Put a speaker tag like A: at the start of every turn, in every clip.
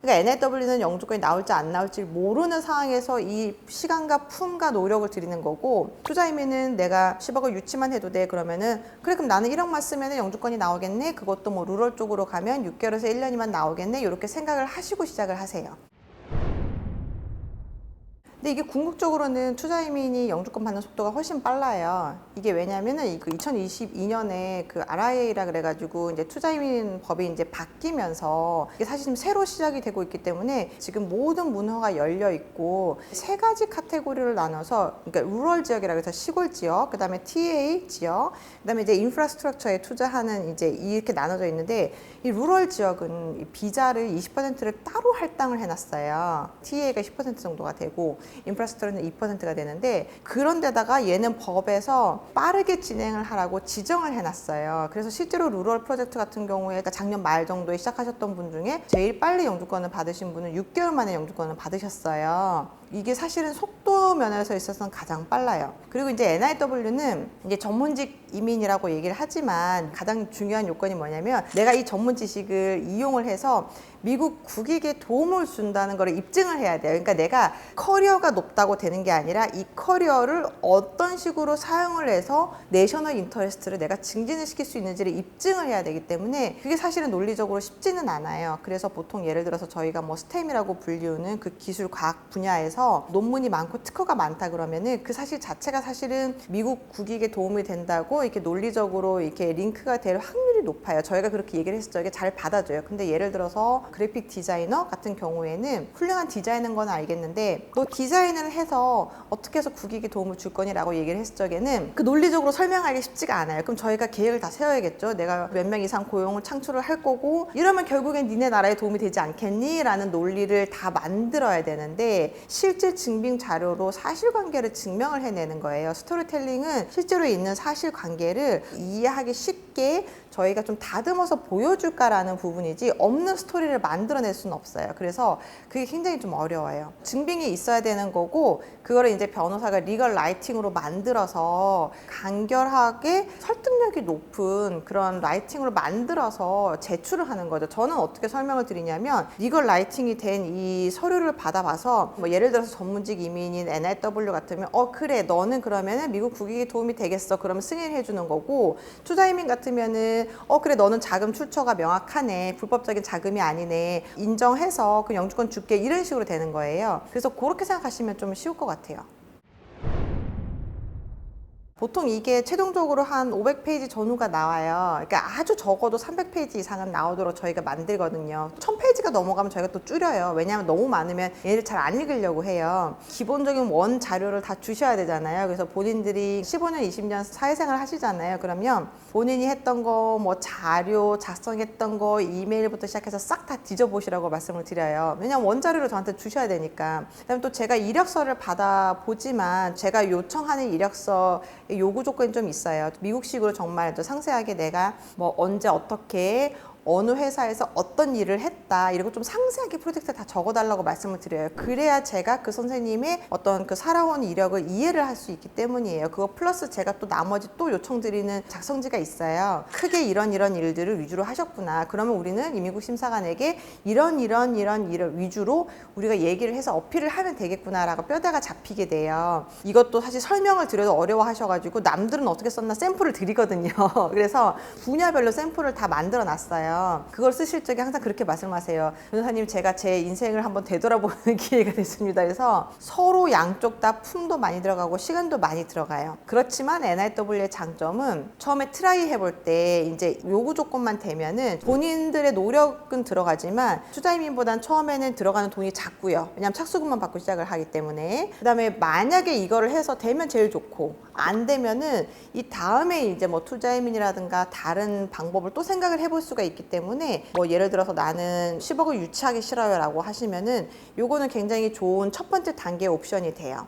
A: 그러니까 NIW는 영주권이 나올지 안 나올지 모르는 상황에서 이 시간과 품과 노력을 들이는 거고, 투자이민은 내가 10억을 유치만 해도 돼 그러면은 그래 그럼 나는 1억만 쓰면은 영주권이 나오겠네, 그것도 뭐 루럴 쪽으로 가면 6개월에서 1년이면 나오겠네, 이렇게 생각을 하시고 시작을 하세요. 근데 이게 궁극적으로는 투자이민이 영주권 받는 속도가 훨씬 빨라요. 이게 왜냐면은 그 2022년에 그 RIA라 그래가지고 이제 투자이민 법이 이제 바뀌면서 이게 사실 지금 새로 시작이 되고 있기 때문에 지금 모든 문화가 열려 있고, 세 가지 카테고리를 나눠서, 그러니까 루럴 지역이라 그래서 시골 지역, 그 다음에 TA 지역, 그 다음에 이제 인프라스트럭처에 투자하는 이제 이렇게 나눠져 있는데, 이 루럴 지역은 이 비자를 20%를 따로 할당을 해놨어요. TA가 10% 정도가 되고 인프라스트럭처는 2%가 되는데, 그런 데다가 얘는 법에서 빠르게 진행을 하라고 지정을 해놨어요. 그래서 실제로 루럴 프로젝트 같은 경우에 그러니까 작년 말 정도에 시작하셨던 분 중에 제일 빨리 영주권을 받으신 분은 6개월 만에 영주권을 받으셨어요. 이게 사실은 속도 면에서 있어서는 가장 빨라요. 그리고 이제 NIW는 이제 전문직 이민이라고 얘기를 하지만 가장 중요한 요건이 뭐냐면, 내가 이 전문 지식을 이용을 해서 미국 국익에 도움을 준다는 걸 입증을 해야 돼요. 그러니까 내가 커리어가 높다고 되는 게 아니라 이 커리어를 어떤 식으로 사용을 해서 내셔널 인터레스트를 내가 증진을 시킬 수 있는지를 입증을 해야 되기 때문에 그게 사실은 논리적으로 쉽지는 않아요. 그래서 보통 예를 들어서 저희가 뭐 스템이라고 불리우는 그 기술 과학 분야에서 논문이 많고 특허가 많다 그러면은 그 사실 자체가 사실은 미국 국익에 도움이 된다고 이렇게 논리적으로 이렇게 링크가 될 확률이 높아요. 저희가 그렇게 얘기를 했었죠. 이게 잘 받아줘요. 근데 예를 들어서 그래픽 디자이너 같은 경우에는 훌륭한 디자이너인 건 알겠는데 너 디자인을 해서 어떻게 해서 국익에 도움을 줄 거니라고 얘기를 했을 적에는 그 논리적으로 설명하기 쉽지가 않아요. 그럼 저희가 계획을 다 세워야겠죠. 내가 몇 명 이상 고용을 창출을 할 거고, 이러면 결국엔 니네 나라에 도움이 되지 않겠니? 라는 논리를 다 만들어야 되는데, 실제 증빙 자료로 사실관계를 증명을 해내는 거예요. 스토리텔링은 실제로 있는 사실관계를 이해하기 쉽게 저희가 좀 다듬어서 보여줄까라는 부분이지, 없는 스토리를 만들어낼 수는 없어요. 그래서 그게 굉장히 좀 어려워요. 증빙이 있어야 되는 거고, 그거를 이제 변호사가 리걸 라이팅으로 만들어서 간결하게 설득력이 높은 그런 라이팅으로 만들어서 제출을 하는 거죠. 저는 어떻게 설명을 드리냐면, 리걸 라이팅이 된 이 서류를 받아봐서 뭐 예를 들어서 전문직 이민인 NIW 같으면 그래 너는 그러면은 미국 국익에 도움이 되겠어, 그러면 승인해 주는 거고, 투자이민 같으면은 그래 너는 자금 출처가 명확하네, 불법적인 자금이 아니네, 인정해서 그 영주권 줄게, 이런 식으로 되는 거예요. 그래서 그렇게 생각하시면 좀 쉬울 것 같아요. 보통 이게 최종적으로 한 500페이지 전후가 나와요. 그러니까 아주 적어도 300페이지 이상은 나오도록 저희가 만들거든요. 1000페이지가 넘어가면 저희가 또 줄여요. 왜냐하면 너무 많으면 얘를 잘 안 읽으려고 해요. 기본적인 원 자료를 다 주셔야 되잖아요. 그래서 본인들이 15년, 20년 사회생활 하시잖아요. 그러면 본인이 했던 거, 뭐 자료 작성했던 거, 이메일부터 시작해서 싹 다 뒤져보시라고 말씀을 드려요. 왜냐하면 원자료를 저한테 주셔야 되니까. 그다음에 또 제가 이력서를 받아보지만 제가 요청하는 이력서 요구 조건이 좀 있어요. 미국식으로 정말 또 상세하게 내가 뭐 언제 어떻게 어느 회사에서 어떤 일을 했다, 이러고 좀 상세하게 프로젝트에 다 적어달라고 말씀을 드려요. 그래야 제가 그 선생님의 어떤 그 살아온 이력을 이해를 할 수 있기 때문이에요. 그거 플러스 제가 또 나머지 또 요청드리는 작성지가 있어요. 크게 이런 일들을 위주로 하셨구나. 그러면 우리는 이민국 심사관에게 이런 위주로 우리가 얘기를 해서 어필을 하면 되겠구나라고 뼈대가 잡히게 돼요. 이것도 사실 설명을 드려도 어려워하셔가지고 남들은 어떻게 썼나 샘플을 드리거든요. 그래서 분야별로 샘플을 다 만들어 놨어요. 그걸 쓰실 적에 항상 그렇게 말씀하세요. 변호사님, 제가 제 인생을 한번 되돌아보는 기회가 됐습니다. 그래서 서로 양쪽 다 품도 많이 들어가고 시간도 많이 들어가요. 그렇지만 NIW의 장점은 처음에 트라이 해볼 때 이제 요구 조건만 되면은 본인들의 노력은 들어가지만 투자이민보단 처음에는 들어가는 돈이 작고요. 왜냐하면 착수금만 받고 시작을 하기 때문에. 그 다음에 만약에 이거를 해서 되면 제일 좋고, 안 되면은 이 다음에 이제 뭐 투자이민이라든가 다른 방법을 또 생각을 해볼 수가 있기 때문에, 뭐 예를 들어서 나는 10억을 유치하기 싫어요 라고 하시면은 요거는 굉장히 좋은 첫 번째 단계 옵션이 돼요.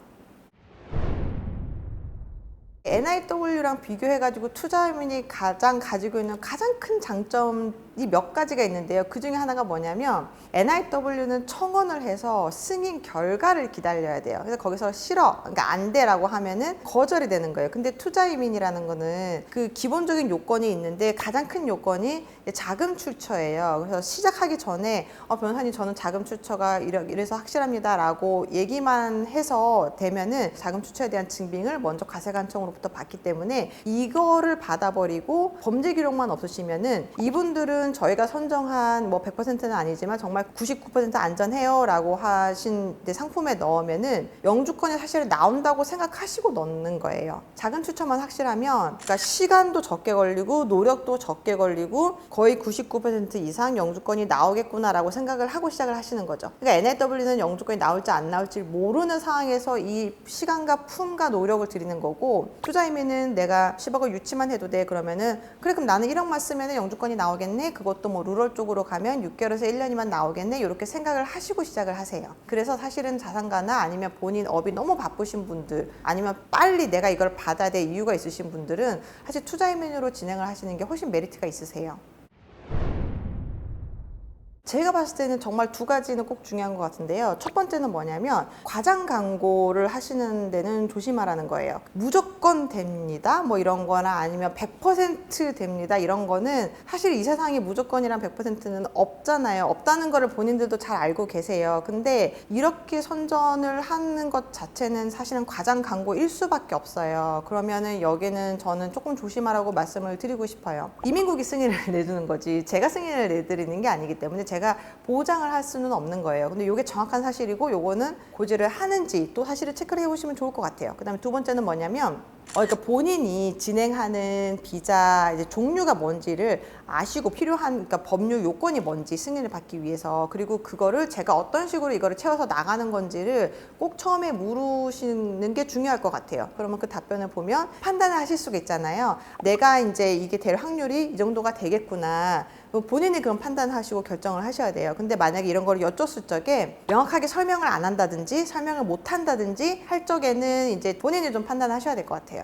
A: NIW랑 비교해가지고 투자이민이 가장 가지고 있는 가장 큰 장점은 이 몇 가지가 있는데요. 그 중에 하나가 뭐냐면 NIW는 청원을 해서 승인 결과를 기다려야 돼요. 그래서 거기서 싫어, 그러니까 안 돼라고 하면은 거절이 되는 거예요. 근데 투자이민이라는 거는 그 기본적인 요건이 있는데 가장 큰 요건이 자금 출처예요. 그래서 시작하기 전에 변호사님 저는 자금 출처가 이래서 확실합니다라고 얘기만 해서 되면은 자금 출처에 대한 증빙을 먼저 가세관청으로부터 받기 때문에 이거를 받아버리고 범죄 기록만 없으시면은 이분들은 저희가 선정한 뭐 100%는 아니지만 정말 99% 안전해요라고 하신 상품에 넣으면은 영주권이 사실 나온다고 생각하시고 넣는 거예요. 작은 출처만 확실하면 그러니까 시간도 적게 걸리고 노력도 적게 걸리고 거의 99% 이상 영주권이 나오겠구나라고 생각을 하고 시작을 하시는 거죠. 그러니까 NIW는 영주권이 나올지 안 나올지 모르는 상황에서 이 시간과 품과 노력을 들이는 거고, 투자이민은 내가 10억을 유치만 해도 돼 그러면은 그래 그럼 나는 1억만 쓰면 영주권이 나오겠네, 그것도 뭐 루럴 쪽으로 가면 6개월에서 1년이면 나오겠네, 이렇게 생각을 하시고 시작을 하세요. 그래서 사실은 자산가나 아니면 본인 업이 너무 바쁘신 분들, 아니면 빨리 내가 이걸 받아야 될 이유가 있으신 분들은 사실 투자이민으로 진행을 하시는 게 훨씬 메리트가 있으세요. 제가 봤을 때는 정말 두 가지는 꼭 중요한 것 같은데요. 첫 번째는 뭐냐면 과장 광고를 하시는 데는 조심하라는 거예요. 무조건 됩니다 뭐 이런 거나 아니면 100% 됩니다 이런 거는 사실 이 세상에 무조건이란 100%는 없잖아요. 없다는 거를 본인들도 잘 알고 계세요. 근데 이렇게 선전을 하는 것 자체는 사실은 과장 광고일 수밖에 없어요. 그러면은 여기는 저는 조금 조심하라고 말씀을 드리고 싶어요. 이민국이 승인을 내주는 거지 제가 승인을 내드리는 게 아니기 때문에 제가 보장을 할 수는 없는 거예요. 근데 이게 정확한 사실이고 요거는 고지를 하는지 또 사실을 체크를 해보시면 좋을 것 같아요. 그 다음에 두 번째는 뭐냐면 그러니까 본인이 진행하는 비자 이제 종류가 뭔지를 아시고 필요한 그러니까 법률 요건이 뭔지 승인을 받기 위해서, 그리고 그거를 제가 어떤 식으로 이거를 채워서 나가는 건지를 꼭 처음에 물으시는 게 중요할 것 같아요. 그러면 그 답변을 보면 판단을 하실 수가 있잖아요. 내가 이제 이게 될 확률이 이 정도가 되겠구나. 본인이 그런 판단을 하시고 결정을 하셔야 돼요. 근데 만약에 이런 걸 여쭸을 적에 명확하게 설명을 안 한다든지 설명을 못 한다든지 할 적에는 이제 본인이 좀 판단하셔야 될 것 같아요.